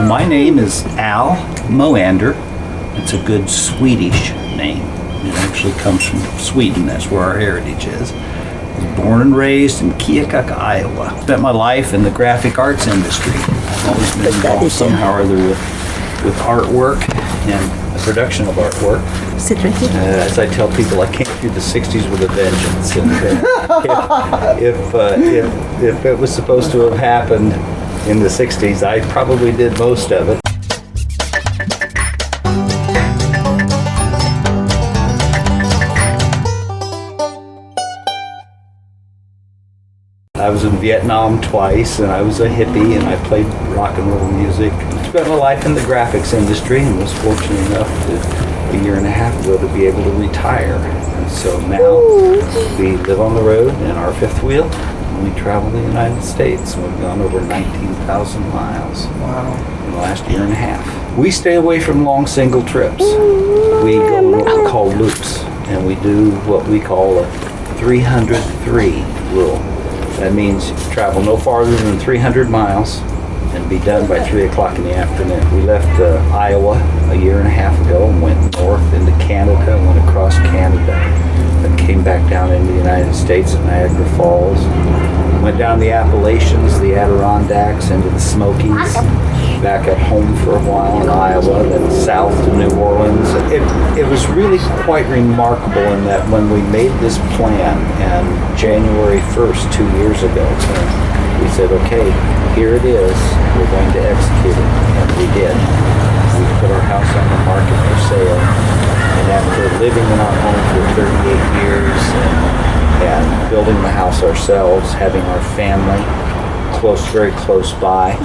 Well, my name is Al Moander. It's a good Swedish name. It actually comes from Sweden. That's where our heritage is. I was born and raised in Keokuk, Iowa. Spent my life in the graphic arts industry. I've always been involved somehow or other with artwork and the production of artwork. As I tell people, I came through the 60s with a vengeance. And if it was supposed to have happened in the 60s, I probably did most of it. I was in Vietnam twice, and I was a hippie, and I played rock and roll music. Spent my life in the graphics industry, and was fortunate enough a year and a half ago to be able to retire. And so now we live on the road in our fifth wheel, and we travel the United States. And we've gone over 19,000 miles in the last year and a half. We stay away from long single trips. We go on what we call loops, and we do what we call a 303 rule. That means travel no farther than 300 miles and be done by 3 o'clock in the afternoon. We left Iowa a year and a half ago and went north into Canada, went across Canada, then came back down into the United States at Niagara Falls, went down the Appalachians, the Adirondacks, into the Smokies, back at home for a while in Iowa, then south to New Orleans. It was really quite remarkable in that when we made this plan, and January 1st, 2 years ago, we said, okay, here it is, we're going to execute it, and we did. We put our house on the market for sale, and after living in our home for 38 years and building the house ourselves, having our family very close by,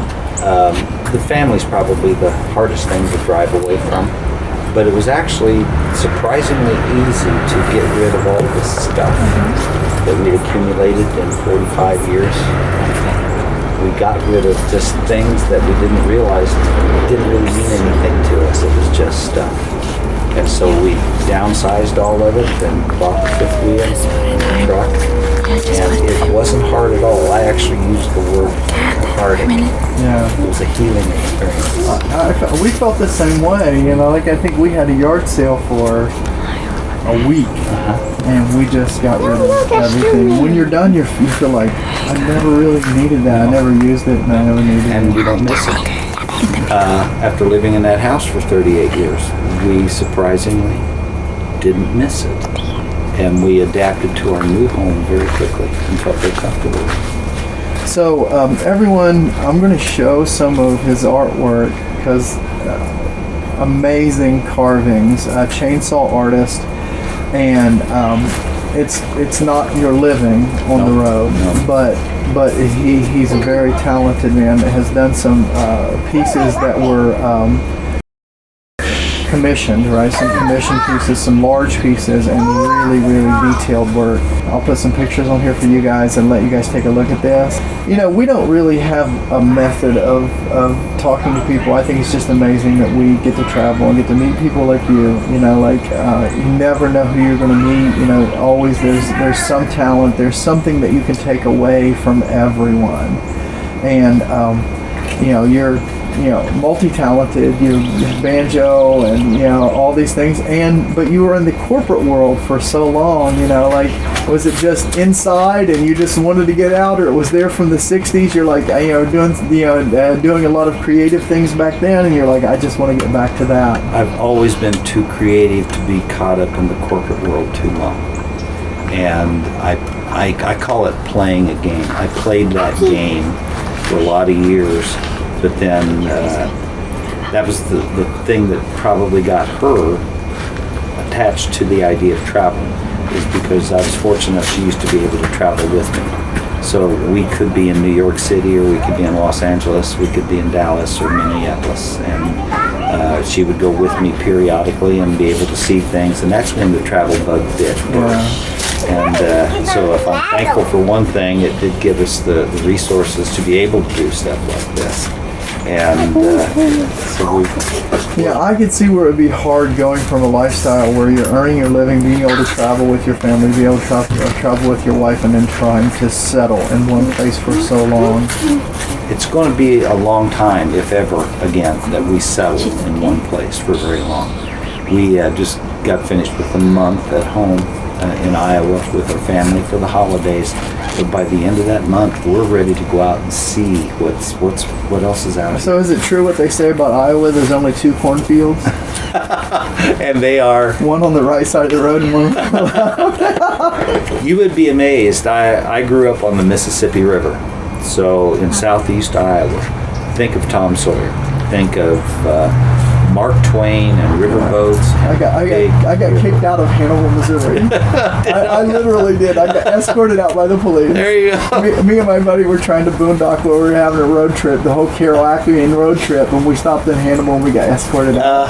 the family's probably the hardest thing to drive away from, but it was actually surprisingly easy to get rid of all this stuff that we'd accumulated in 45 years. We got rid of just things that we didn't realize didn't really mean anything to us. It was just stuff. And so we downsized all of it and bought the fifth wheel truck. And it wasn't hard at all. I actually used the word cathartic. Yeah. It was a healing experience. We felt the same way, you know, like I think we had a yard sale for a week, and we just got rid of everything. When you're done, you feel like, I never really needed that. I never used it, and I never needed it. And we don't miss it. After living in that house for 38 years, we surprisingly didn't miss it. And we adapted to our new home very quickly and felt very comfortable. So everyone, I'm going to show some of his artwork, because amazing carvings, chainsaw artist, and it's not your living on the road, but he's a very talented man that has done some pieces that were commissioned, right? Some commissioned pieces, some large pieces, and really, really detailed work. I'll put some pictures on here for you guys and let you guys take a look at this. You know, we don't really have a method of talking to people. I think it's just amazing that we get to travel and get to meet people like you. You know, like you never know who you're going to meet. You know, always there's some talent. There's something that you can take away from everyone. And you know, you're multi-talented, you banjo and, you know, all these things, but you were in the corporate world for so long, you know, like, was it just inside and you just wanted to get out, or it was there from the 60s, you're like, you know, doing a lot of creative things back then, and you're like, I just want to get back to that? I've always been too creative to be caught up in the corporate world too long. And I call it playing a game. I played that game for a lot of years. But then that was the thing that probably got her attached to the idea of travel, is because I was fortunate she used to be able to travel with me. So we could be in New York City, or we could be in Los Angeles, we could be in Dallas or Minneapolis, and she would go with me periodically and be able to see things, and that's when the travel bug bit her. And so if I'm thankful for one thing, it did give us the resources to be able to do stuff like this. And so I could see where it'd be hard going from a lifestyle where you're earning your living, being able to travel with your family, be able to travel with your wife, and then trying to settle in one place for so long. it's going to be a long time, if ever again, that we settle in one place for very long. We just got finished with a month at home in Iowa with our family for the holidays. But by the end of that month, we're ready to go out and see what else is out there. So is it true what they say about Iowa? There's only 2 cornfields? And they are... One on the right side of the road and one on the left. You would be amazed. I grew up on the Mississippi River. So in southeast Iowa, think of Tom Sawyer. Think of Mark Twain and riverboats. I got kicked out of Hannibal, Missouri. I literally did. I got escorted out by the police. There you go. Me and my buddy were trying to boondock where we were having a road trip, the whole Carolachian road trip, and we stopped in Hannibal and we got escorted out.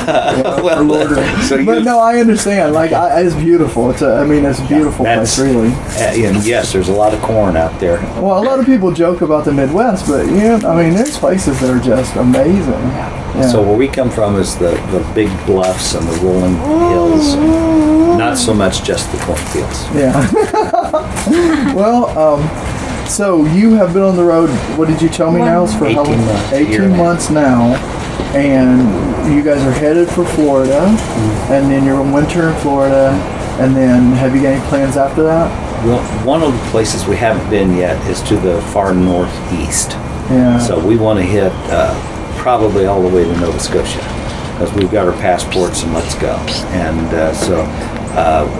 For loitering. But no, I understand. Like, it's beautiful. It's a beautiful place, really. And yes, there's a lot of corn out there. Well, a lot of people joke about the Midwest, but there's places that are just amazing. Yeah. So where we come from is the big bluffs and the rolling hills, not so much just the cornfields. Yeah. Well, so you have been on the road, what did you tell me now? It's for 18 months. 18 months now, and you guys are headed for Florida, and then you're in winter in Florida, and then have you got any plans after that? Well, one of the places we haven't been yet is to the far northeast. Yeah. So we want to hit probably all the way to Nova Scotia, because we've got our passports and let's go. And so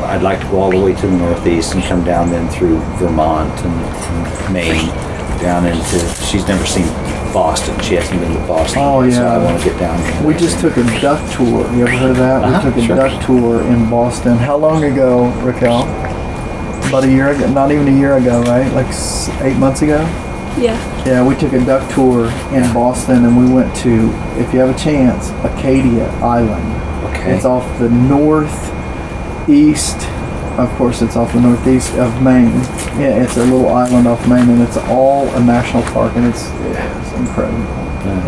I'd like to go all the way to the northeast and come down then through Vermont and Maine, down into, she's never seen Boston. She hasn't been to Boston. Oh, yeah. So I want to get down there. We just took a duck tour. You ever heard of that? We took a duck tour in Boston. How long ago, Raquel? About a year ago? Not even a year ago, right? Like 8 months ago? Yeah. Yeah, we took a duck tour in Boston, and we went to, if you have a chance, Acadia Island. Okay. It's off the northeast, of course it's off the northeast of Maine. Yeah, it's a little island off Maine, and it's all a national park, and it's incredible.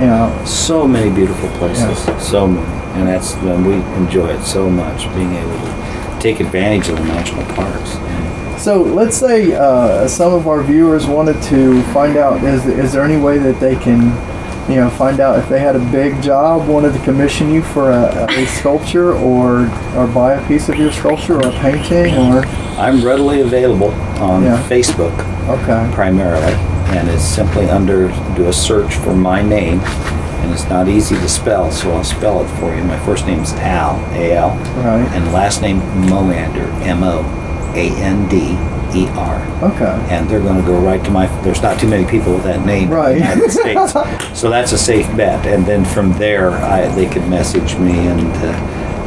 Yeah. So many beautiful places, so many. And we enjoy it so much, being able to take advantage of the national parks. So let's say some of our viewers wanted to find out, is there any way that they can, find out if they had a big job, wanted to commission you for a sculpture or buy a piece of your sculpture or a painting, or? I'm readily available on Facebook, primarily, and it's simply do a search for my name, and it's not easy to spell, so I'll spell it for you. My first name's Al, A-L, right, and last name Moander, M-O. A-N-D-E-R. Okay. And they're going to go right to there's not too many people with that name right. in the United States. So that's a safe bet. And then from there, they could message me, and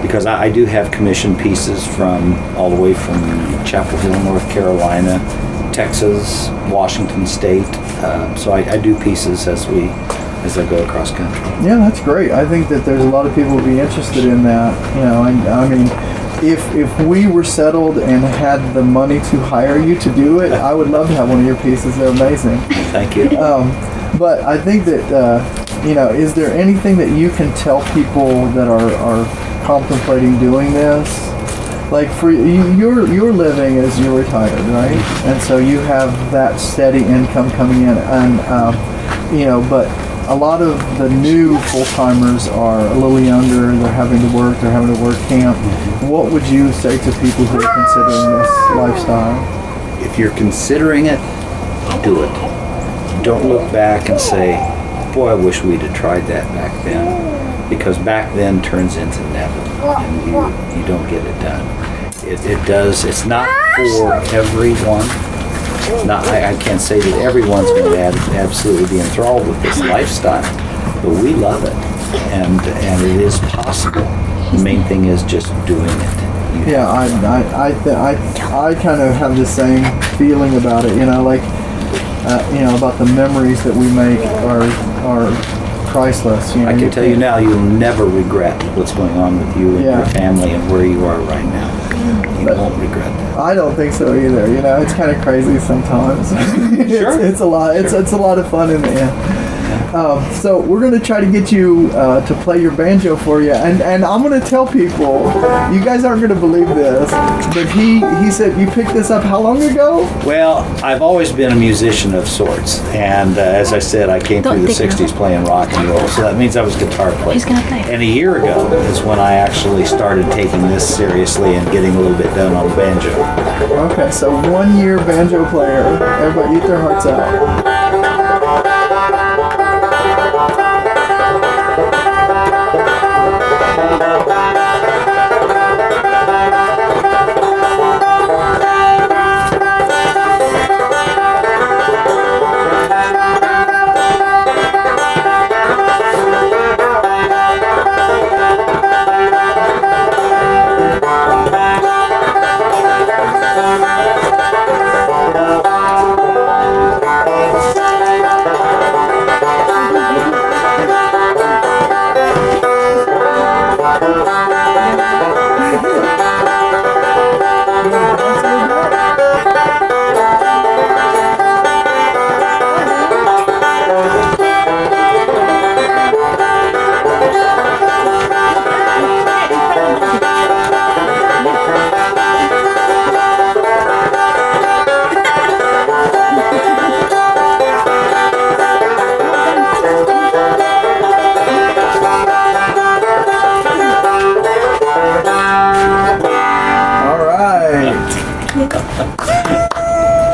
because I do have commissioned pieces from all the way from Chapel Hill, North Carolina, Texas, Washington State. So I do pieces as I go across country. Yeah, that's great. I think that there's a lot of people who would be interested in that. I mean, if we were settled and had the money to hire you to do it, I would love to have one of your pieces. They're amazing. Thank you. But I think that, is there anything that you can tell people that are contemplating doing this? Like, for you're living as you're retired, right? And so you have that steady income coming in, and but a lot of the new full-timers are a little younger. They're having to work camp. What would you say to people who are considering this lifestyle? If you're considering it, do it. Don't look back and say, boy, I wish we'd have tried that back then. Because back then turns into never, and you don't get it done. It does. It's not for everyone. I can't say that everyone's going to absolutely be enthralled with this lifestyle, but we love it, and it is possible. The main thing is just doing it. Yeah, I kind of have the same feeling about it. About the memories that we make are priceless. I can tell you now, you'll never regret what's going on with you and your family and where you are right now. You won't regret that. I don't think so either. It's kind of crazy sometimes. Sure. It's a lot. It's a lot of fun in the end. So we're gonna try to get you to play your banjo for you, and I'm gonna tell people, you guys aren't gonna believe this, but he said you picked this up how long ago? Well, I've always been a musician of sorts, and as I said, I came through the 60s playing rock and roll, so that means I was a guitar player. Who's gonna play? And a year ago is when I actually started taking this seriously and getting a little bit done on the banjo. Okay, so 1 year banjo player. Everybody eat their hearts out.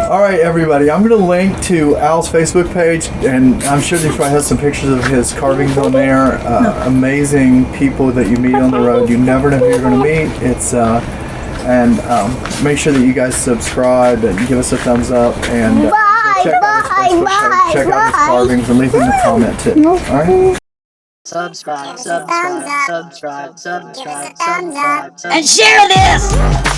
Alright everybody, I'm going to link to Al's Facebook page, and I'm sure he probably has some pictures of his carvings on there. Amazing people that you meet on the road. You never know who you're going to meet. It's make sure that you guys subscribe and give us a thumbs up, and check out his carvings and leave him a comment too. Alright? Subscribe, subscribe, subscribe, subscribe, subscribe, And share this!